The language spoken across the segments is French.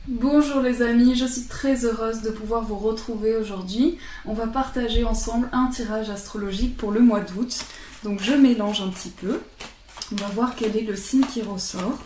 Bonjour les amis, je suis très heureuse de pouvoir vous retrouver aujourd'hui. On va partager ensemble un tirage astrologique pour le mois d'août. Donc je mélange un petit peu. On va voir quel est le signe qui ressort.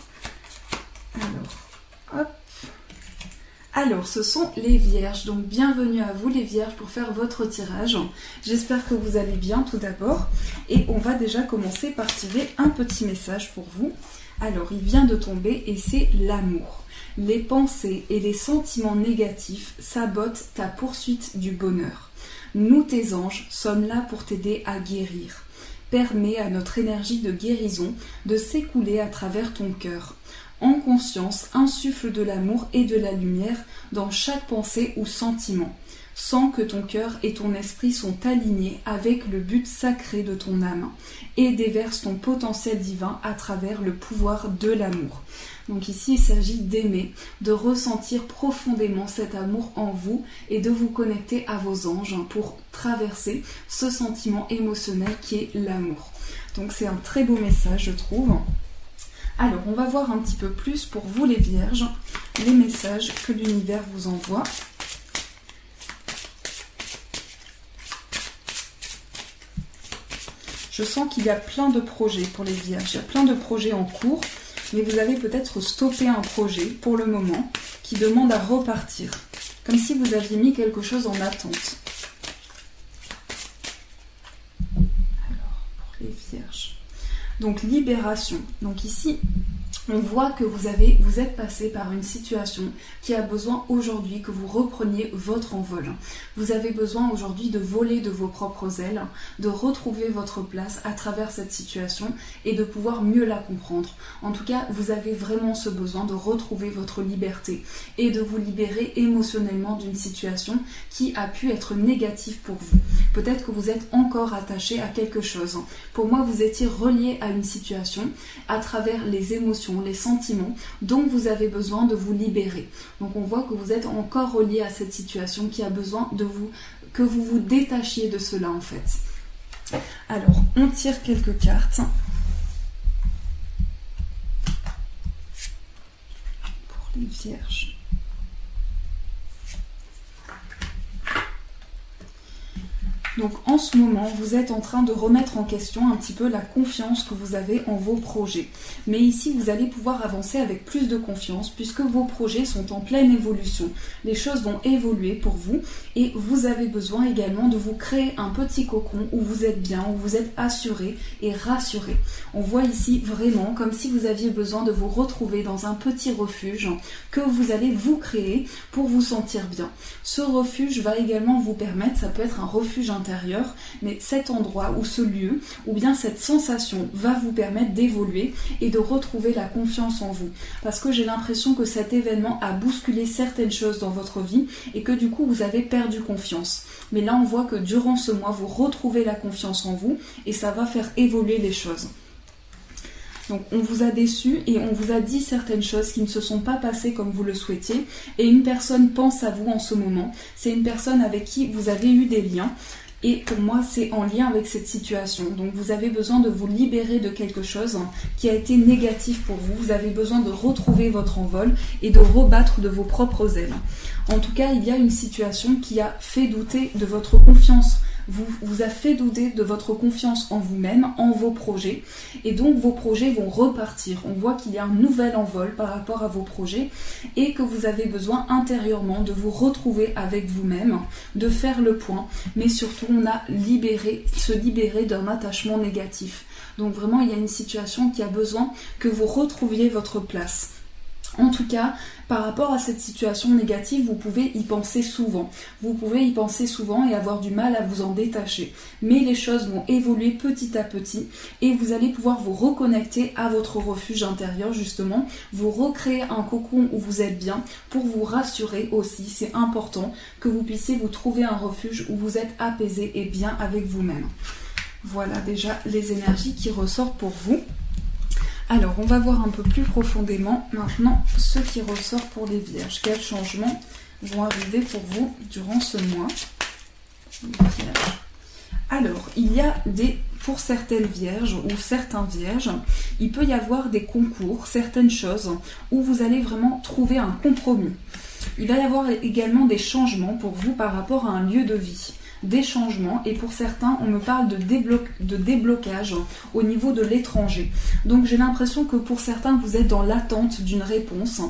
Alors, ce sont les vierges. Donc bienvenue à vous les vierges pour faire votre tirage. J'espère que vous allez bien tout d'abord. Et on va déjà commencer par tirer un petit message pour vous. Alors, il vient de tomber et c'est l'amour. Les pensées et les sentiments négatifs sabotent ta poursuite du bonheur. Nous, tes anges, sommes là pour t'aider à guérir. Permets à notre énergie de guérison de s'écouler à travers ton cœur. En conscience, insuffle de l'amour et de la lumière dans chaque pensée ou sentiment. Sens que ton cœur et ton esprit sont alignés avec le but sacré de ton âme et déverse ton potentiel divin à travers le pouvoir de l'amour. Donc ici, il s'agit d'aimer, de ressentir profondément cet amour en vous et de vous connecter à vos anges pour traverser ce sentiment émotionnel qui est l'amour. Donc c'est un très beau message, je trouve. Alors, on va voir un petit peu plus pour vous les vierges, les messages que l'univers vous envoie. Je sens qu'il y a plein de projets pour les vierges, il y a plein de projets en cours, mais vous avez peut-être stoppé un projet pour le moment qui demande à repartir, comme si vous aviez mis quelque chose en attente. Alors, pour les vierges. Donc, libération. Donc ici, on voit que vous êtes passé par une situation qui a besoin aujourd'hui que vous repreniez votre envol. Vous avez besoin aujourd'hui de voler de vos propres ailes, de retrouver votre place à travers cette situation et de pouvoir mieux la comprendre. En tout cas, vous avez vraiment ce besoin de retrouver votre liberté et de vous libérer émotionnellement d'une situation qui a pu être négative pour vous. Peut-être que vous êtes encore attaché à quelque chose. Pour moi, vous étiez relié à une situation à travers les émotions, les sentiments dont vous avez besoin de vous libérer. Donc on voit que vous êtes encore relié à cette situation qui a besoin de vous, que vous vous détachiez de cela en fait. Alors, on tire quelques cartes. Pour les vierges. Donc en ce moment, vous êtes en train de remettre en question un petit peu la confiance que vous avez en vos projets. Mais ici, vous allez pouvoir avancer avec plus de confiance puisque vos projets sont en pleine évolution. Les choses vont évoluer pour vous et vous avez besoin également de vous créer un petit cocon où vous êtes bien, où vous êtes assuré et rassuré. On voit ici vraiment comme si vous aviez besoin de vous retrouver dans un petit refuge que vous allez vous créer pour vous sentir bien. Ce refuge va également vous permettre, ça peut être un refuge intérieur, mais cet endroit ou ce lieu ou bien cette sensation va vous permettre d'évoluer et de retrouver la confiance en vous, parce que j'ai l'impression que cet événement a bousculé certaines choses dans votre vie et que du coup vous avez perdu confiance. Mais là on voit que durant ce mois vous retrouvez la confiance en vous et ça va faire évoluer les choses. Donc on vous a déçu et on vous a dit certaines choses qui ne se sont pas passées comme vous le souhaitiez et une personne pense à vous en ce moment. C'est une personne avec qui vous avez eu des liens. Et pour moi, c'est en lien avec cette situation. Donc vous avez besoin de vous libérer de quelque chose qui a été négatif pour vous. Vous avez besoin de retrouver votre envol et de rebattre de vos propres ailes. En tout cas, il y a une situation qui a fait douter de votre confiance. Vous a fait douter de votre confiance en vous-même, en vos projets. Et donc vos projets vont repartir. On voit qu'il y a un nouvel envol par rapport à vos projets et que vous avez besoin intérieurement de vous retrouver avec vous-même, de faire le point. Mais surtout, on a se libérer d'un attachement négatif. Donc vraiment, il y a une situation qui a besoin que vous retrouviez votre place. En tout cas, par rapport à cette situation négative, vous pouvez y penser souvent. Vous pouvez y penser souvent et avoir du mal à vous en détacher. Mais les choses vont évoluer petit à petit et vous allez pouvoir vous reconnecter à votre refuge intérieur justement, vous recréer un cocon où vous êtes bien pour vous rassurer aussi. C'est important que vous puissiez vous trouver un refuge où vous êtes apaisé et bien avec vous-même. Voilà déjà les énergies qui ressortent pour vous. Alors, on va voir un peu plus profondément maintenant ce qui ressort pour les vierges. Quels changements vont arriver pour vous durant ce mois? Alors, il y a pour certaines vierges ou certains vierges, il peut y avoir des concours, certaines choses où vous allez vraiment trouver un compromis. Il va y avoir également des changements pour vous par rapport à un lieu de vie. Des changements, et pour certains on me parle de déblocage au niveau de l'étranger. Donc j'ai l'impression que pour certains vous êtes dans l'attente d'une réponse,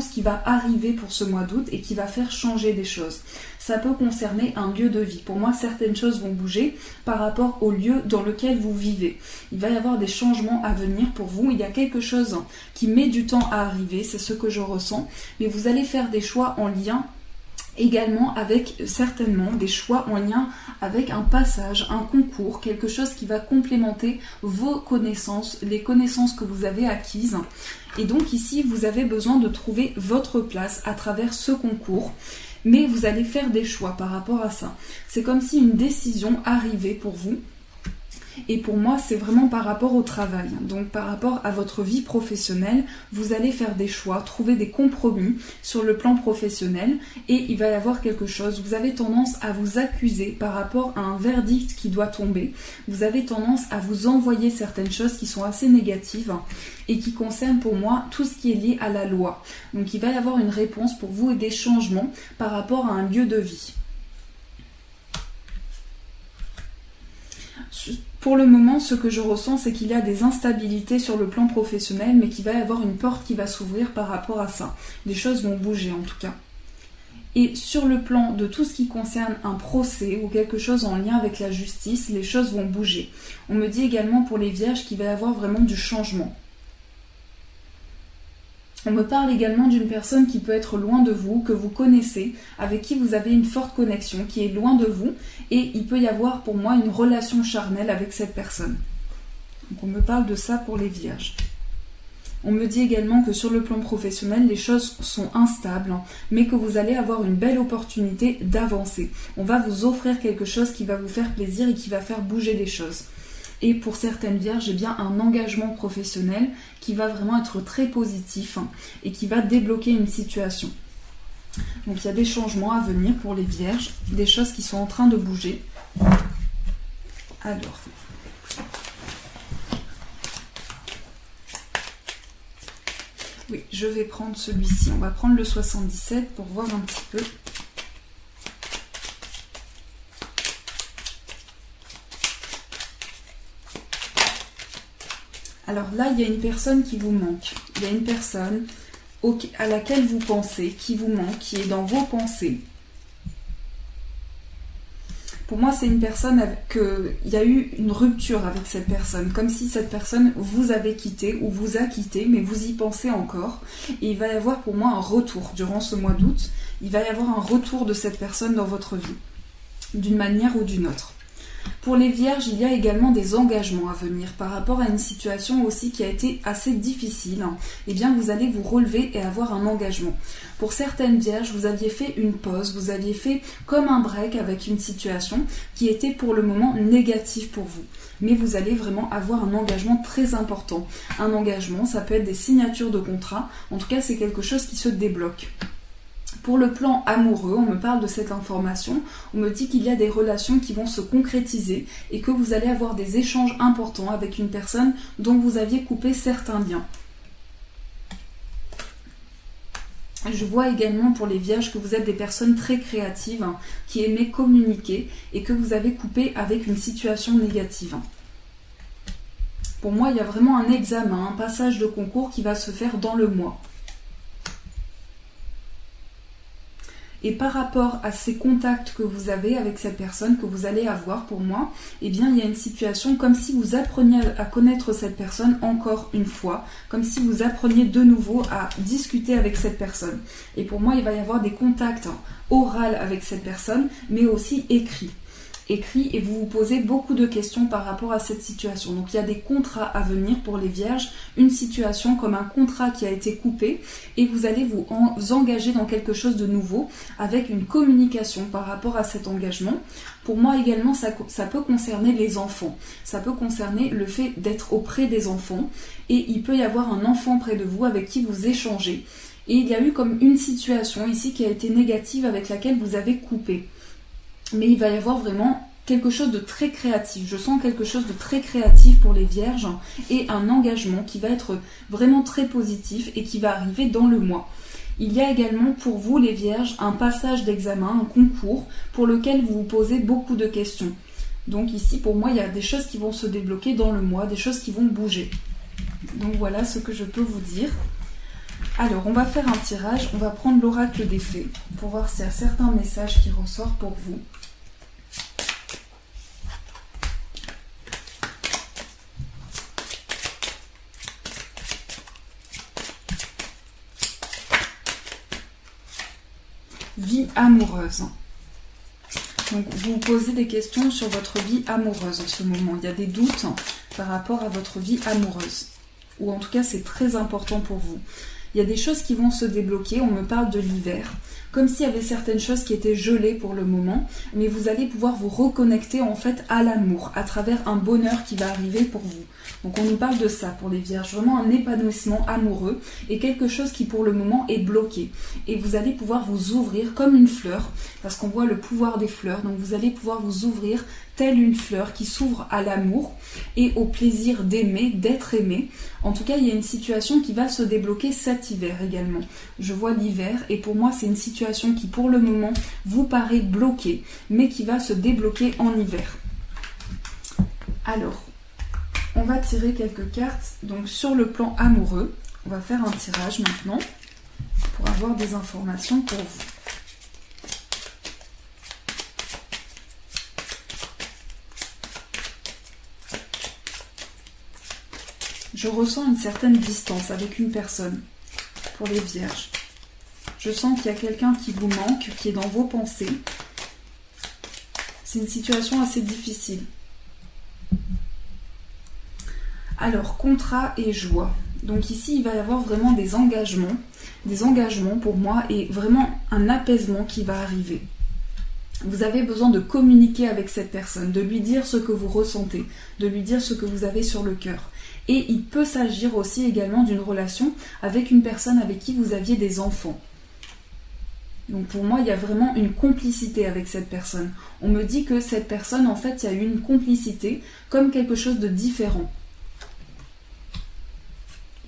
qui va arriver pour ce mois d'août et qui va faire changer des choses. Ça peut concerner un lieu de vie. Pour moi, certaines choses vont bouger par rapport au lieu dans lequel vous vivez. Il va y avoir des changements à venir pour vous. Il y a quelque chose qui met du temps à arriver, c'est ce que je ressens, mais vous allez faire des choix en lien également avec certainement des choix en lien avec un passage, un concours, quelque chose qui va complémenter vos connaissances, les connaissances que vous avez acquises. Et donc ici, vous avez besoin de trouver votre place à travers ce concours. Mais vous allez faire des choix par rapport à ça. C'est comme si une décision arrivait pour vous. Et pour moi, c'est vraiment par rapport au travail. Donc par rapport à votre vie professionnelle, vous allez faire des choix, trouver des compromis sur le plan professionnel et il va y avoir quelque chose. Vous avez tendance à vous accuser par rapport à un verdict qui doit tomber. Vous avez tendance à vous envoyer certaines choses qui sont assez négatives et qui concernent pour moi tout ce qui est lié à la loi. Donc il va y avoir une réponse pour vous et des changements par rapport à un lieu de vie. Pour le moment, ce que je ressens, c'est qu'il y a des instabilités sur le plan professionnel, mais qu'il va y avoir une porte qui va s'ouvrir par rapport à ça. Les choses vont bouger en tout cas. Et sur le plan de tout ce qui concerne un procès ou quelque chose en lien avec la justice, les choses vont bouger. On me dit également pour les vierges qu'il va y avoir vraiment du changement. On me parle également d'une personne qui peut être loin de vous, que vous connaissez, avec qui vous avez une forte connexion, qui est loin de vous, et il peut y avoir pour moi une relation charnelle avec cette personne. Donc on me parle de ça pour les vierges. On me dit également que sur le plan professionnel, les choses sont instables, mais que vous allez avoir une belle opportunité d'avancer. On va vous offrir quelque chose qui va vous faire plaisir et qui va faire bouger les choses. Et pour certaines vierges, j'ai bien un engagement professionnel qui va vraiment être très positif et qui va débloquer une situation. Donc il y a des changements à venir pour les vierges, des choses qui sont en train de bouger. Alors, oui, je vais prendre celui-ci. On va prendre le 77 pour voir un petit peu. Alors là, il y a une personne qui vous manque. Il y a une personne à laquelle vous pensez, qui vous manque, qui est dans vos pensées. Pour moi, c'est une personne il y a eu une rupture avec cette personne. Comme si cette personne vous avait quitté ou vous a quitté, mais vous y pensez encore. Et il va y avoir pour moi un retour durant ce mois d'août. Il va y avoir un retour de cette personne dans votre vie, d'une manière ou d'une autre. Pour les vierges, il y a également des engagements à venir par rapport à une situation aussi qui a été assez difficile. Eh bien, vous allez vous relever et avoir un engagement. Pour certaines vierges, vous aviez fait une pause, vous aviez fait comme un break avec une situation qui était pour le moment négative pour vous. Mais vous allez vraiment avoir un engagement très important. Un engagement, ça peut être des signatures de contrat. En tout cas, c'est quelque chose qui se débloque. Pour le plan amoureux, on me parle de cette information, on me dit qu'il y a des relations qui vont se concrétiser et que vous allez avoir des échanges importants avec une personne dont vous aviez coupé certains liens. Je vois également pour les vierges que vous êtes des personnes très créatives, qui aimaient communiquer et que vous avez coupé avec une situation négative. Pour moi, il y a vraiment un examen, un passage de concours qui va se faire dans le mois. Et par rapport à ces contacts que vous avez avec cette personne, que vous allez avoir pour moi, eh bien il y a une situation comme si vous appreniez à connaître cette personne encore une fois, comme si vous appreniez de nouveau à discuter avec cette personne. Et pour moi, il va y avoir des contacts oraux avec cette personne, mais aussi écrits. Et vous vous posez beaucoup de questions par rapport à cette situation. Donc il y a des contrats à venir pour les vierges, une situation comme un contrat qui a été coupé et vous allez vous engager dans quelque chose de nouveau avec une communication par rapport à cet engagement. Pour moi également, ça peut concerner les enfants. Ça peut concerner le fait d'être auprès des enfants et il peut y avoir un enfant près de vous avec qui vous échangez. Et il y a eu comme une situation ici qui a été négative avec laquelle vous avez coupé. Mais il va y avoir vraiment quelque chose de très créatif. Je sens quelque chose de très créatif pour les vierges et un engagement qui va être vraiment très positif et qui va arriver dans le mois. Il y a également pour vous les Vierges un passage d'examen, un concours pour lequel vous vous posez beaucoup de questions. Donc ici pour moi il y a des choses qui vont se débloquer dans le mois, des choses qui vont bouger. Donc voilà ce que je peux vous dire. Alors on va faire un tirage, on va prendre l'oracle des fées pour voir s'il y a certains messages qui ressortent pour vous. Vie amoureuse. Donc vous vous posez des questions sur votre vie amoureuse en ce moment. Il y a des doutes par rapport à votre vie amoureuse. Ou en tout cas c'est très important pour vous. Il y a des choses qui vont se débloquer, on me parle de l'hiver. Comme s'il y avait certaines choses qui étaient gelées pour le moment, mais vous allez pouvoir vous reconnecter en fait à l'amour, à travers un bonheur qui va arriver pour vous. Donc on nous parle de ça pour les Vierges, vraiment un épanouissement amoureux et quelque chose qui pour le moment est bloqué. Et vous allez pouvoir vous ouvrir comme une fleur, parce qu'on voit le pouvoir des fleurs, donc vous allez pouvoir vous ouvrir telle une fleur qui s'ouvre à l'amour et au plaisir d'aimer, d'être aimé. En tout cas, il y a une situation qui va se débloquer cet hiver également. Je vois l'hiver et pour moi, c'est une situation qui pour le moment vous paraît bloquée, mais qui va se débloquer en hiver. Alors, on va tirer quelques cartes. Donc sur le plan amoureux, on va faire un tirage maintenant pour avoir des informations pour vous. Je ressens une certaine distance avec une personne pour les Vierges. Je sens qu'il y a quelqu'un qui vous manque, qui est dans vos pensées. C'est une situation assez difficile. Alors, contrat et joie. Donc ici, il va y avoir vraiment des engagements pour moi et vraiment un apaisement qui va arriver. Vous avez besoin de communiquer avec cette personne, de lui dire ce que vous ressentez, de lui dire ce que vous avez sur le cœur. Et il peut s'agir aussi également d'une relation avec une personne avec qui vous aviez des enfants. Donc pour moi, il y a vraiment une complicité avec cette personne. On me dit que cette personne, en fait, il y a eu une complicité comme quelque chose de différent.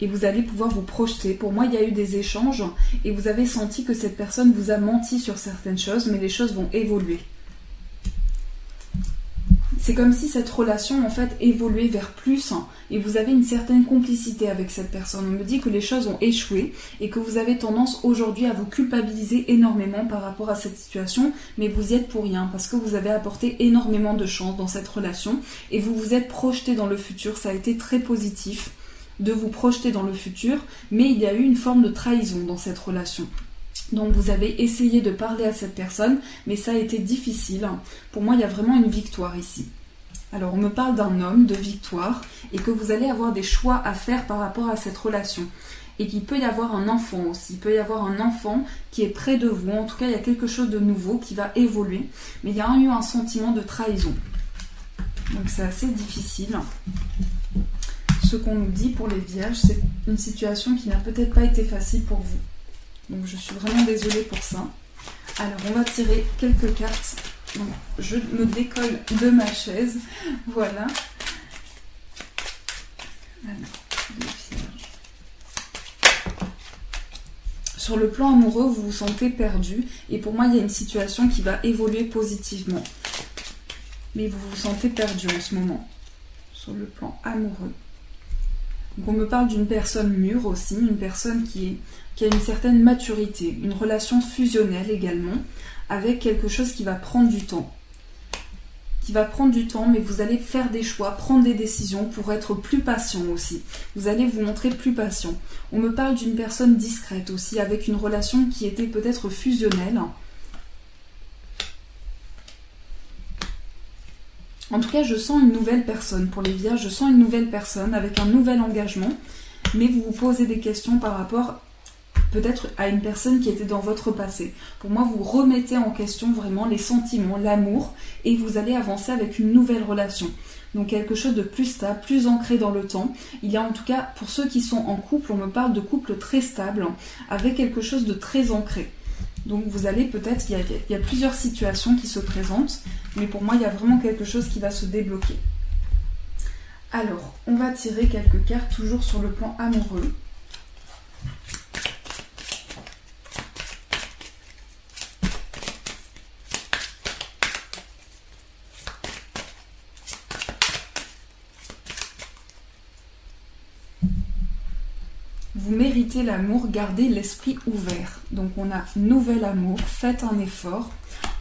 Et vous allez pouvoir vous projeter. Pour moi, il y a eu des échanges et vous avez senti que cette personne vous a menti sur certaines choses, mais les choses vont évoluer. C'est comme si cette relation, en fait, évoluait vers plus et vous avez une certaine complicité avec cette personne. On me dit que les choses ont échoué et que vous avez tendance aujourd'hui à vous culpabiliser énormément par rapport à cette situation, mais vous y êtes pour rien parce que vous avez apporté énormément de chance dans cette relation et vous vous êtes projeté dans le futur. Ça a été très positif de vous projeter dans le futur, mais il y a eu une forme de trahison dans cette relation. Donc vous avez essayé de parler à cette personne, mais ça a été difficile. Pour moi, il y a vraiment une victoire ici. Alors on me parle d'un homme, de victoire, et que vous allez avoir des choix à faire par rapport à cette relation. Et qu'il peut y avoir un enfant aussi. Il peut y avoir un enfant qui est près de vous. En tout cas, il y a quelque chose de nouveau qui va évoluer. Mais il y a eu un sentiment de trahison. Donc c'est assez difficile. Ce qu'on nous dit pour les Vierges, c'est une situation qui n'a peut-être pas été facile pour vous. Donc je suis vraiment désolée pour ça. Alors on va tirer quelques cartes. Donc, je me décolle de ma chaise. Voilà. Alors, les Vierges. Sur le plan amoureux, vous vous sentez perdu. Et pour moi, il y a une situation qui va évoluer positivement. Mais vous vous sentez perdu en ce moment. Sur le plan amoureux. Donc on me parle d'une personne mûre aussi, une personne qui a une certaine maturité, une relation fusionnelle également, avec quelque chose qui va prendre du temps. Qui va prendre du temps, mais vous allez faire des choix, prendre des décisions pour être plus patient aussi. Vous allez vous montrer plus patient. On me parle d'une personne discrète aussi, avec une relation qui était peut-être fusionnelle. En tout cas, je sens une nouvelle personne pour les Vierges. Je sens une nouvelle personne avec un nouvel engagement. Mais vous vous posez des questions par rapport peut-être à une personne qui était dans votre passé. Pour moi, vous remettez en question vraiment les sentiments, l'amour. Et vous allez avancer avec une nouvelle relation. Donc quelque chose de plus stable, plus ancré dans le temps. Il y a en tout cas, pour ceux qui sont en couple, on me parle de couple très stable, avec quelque chose de très ancré. Donc vous allez peut-être, il y a plusieurs situations qui se présentent, mais pour moi il y a vraiment quelque chose qui va se débloquer. Alors, on va tirer quelques cartes toujours sur le plan amoureux. Vous méritez l'amour, gardez l'esprit ouvert. Donc on a nouvel amour, faites un effort.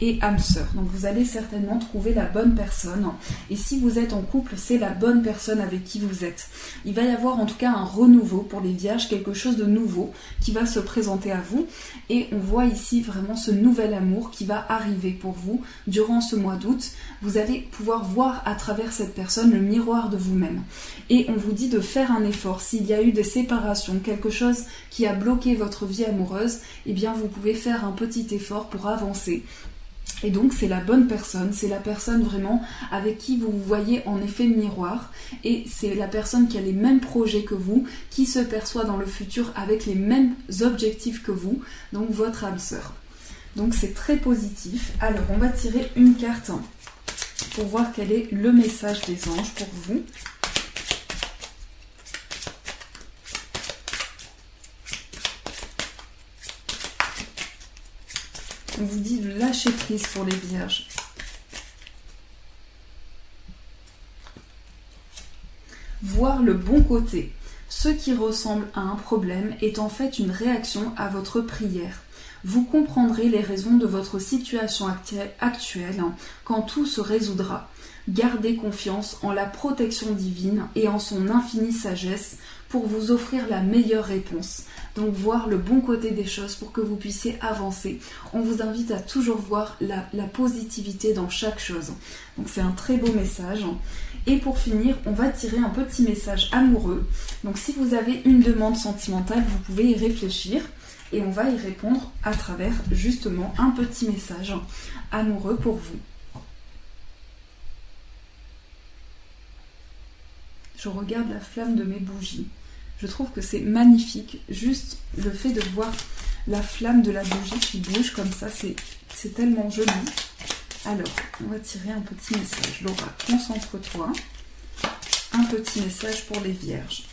Et âme sœur. Donc vous allez certainement trouver la bonne personne. Et si vous êtes en couple, c'est la bonne personne avec qui vous êtes. Il va y avoir en tout cas un renouveau pour les vierges, quelque chose de nouveau qui va se présenter à vous. Et on voit ici vraiment ce nouvel amour qui va arriver pour vous durant ce mois d'août. Vous allez pouvoir voir à travers cette personne le miroir de vous-même. Et on vous dit de faire un effort. S'il y a eu des séparations, quelque chose qui a bloqué votre vie amoureuse, eh bien vous pouvez faire un petit effort pour avancer. Et donc c'est la bonne personne, c'est la personne vraiment avec qui vous vous voyez en effet miroir, et c'est la personne qui a les mêmes projets que vous, qui se perçoit dans le futur avec les mêmes objectifs que vous, donc votre âme sœur. Donc c'est très positif. Alors on va tirer une carte pour voir quel est le message des anges pour vous. On vous dit de lâcher prise pour les vierges. Voir le bon côté. Ce qui ressemble à un problème est en fait une réaction à votre prière. Vous comprendrez les raisons de votre situation actuelle quand tout se résoudra. Gardez confiance en la protection divine et en son infinie sagesse pour vous offrir la meilleure réponse. Donc voir le bon côté des choses pour que vous puissiez avancer. On vous invite à toujours voir la positivité dans chaque chose. Donc c'est un très beau message. Et pour finir, on va tirer un petit message amoureux. Donc si vous avez une demande sentimentale, vous pouvez y réfléchir. Et on va y répondre à travers justement un petit message amoureux pour vous. Je regarde la flamme de mes bougies. Je trouve que c'est magnifique. Juste le fait de voir la flamme de la bougie qui bouge comme ça, c'est tellement joli. Alors, on va tirer un petit message. Laura, concentre-toi. Un petit message pour les vierges.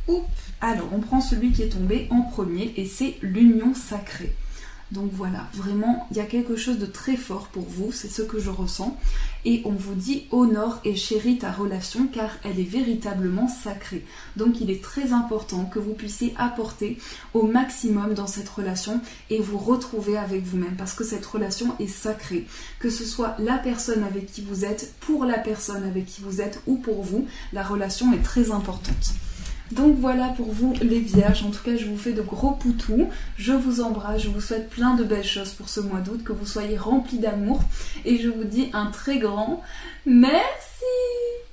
Oups. Alors, on prend celui qui est tombé en premier et c'est l'union sacrée. Donc voilà, vraiment, il y a quelque chose de très fort pour vous, c'est ce que je ressens. Et on vous dit honore et chéris ta relation car elle est véritablement sacrée. Donc il est très important que vous puissiez apporter au maximum dans cette relation et vous retrouver avec vous-même parce que cette relation est sacrée. Que ce soit la personne avec qui vous êtes, pour la personne avec qui vous êtes ou pour vous, la relation est très importante. Donc voilà pour vous les vierges, en tout cas je vous fais de gros poutous, je vous embrasse, je vous souhaite plein de belles choses pour ce mois d'août, que vous soyez remplis d'amour et je vous dis un très grand merci.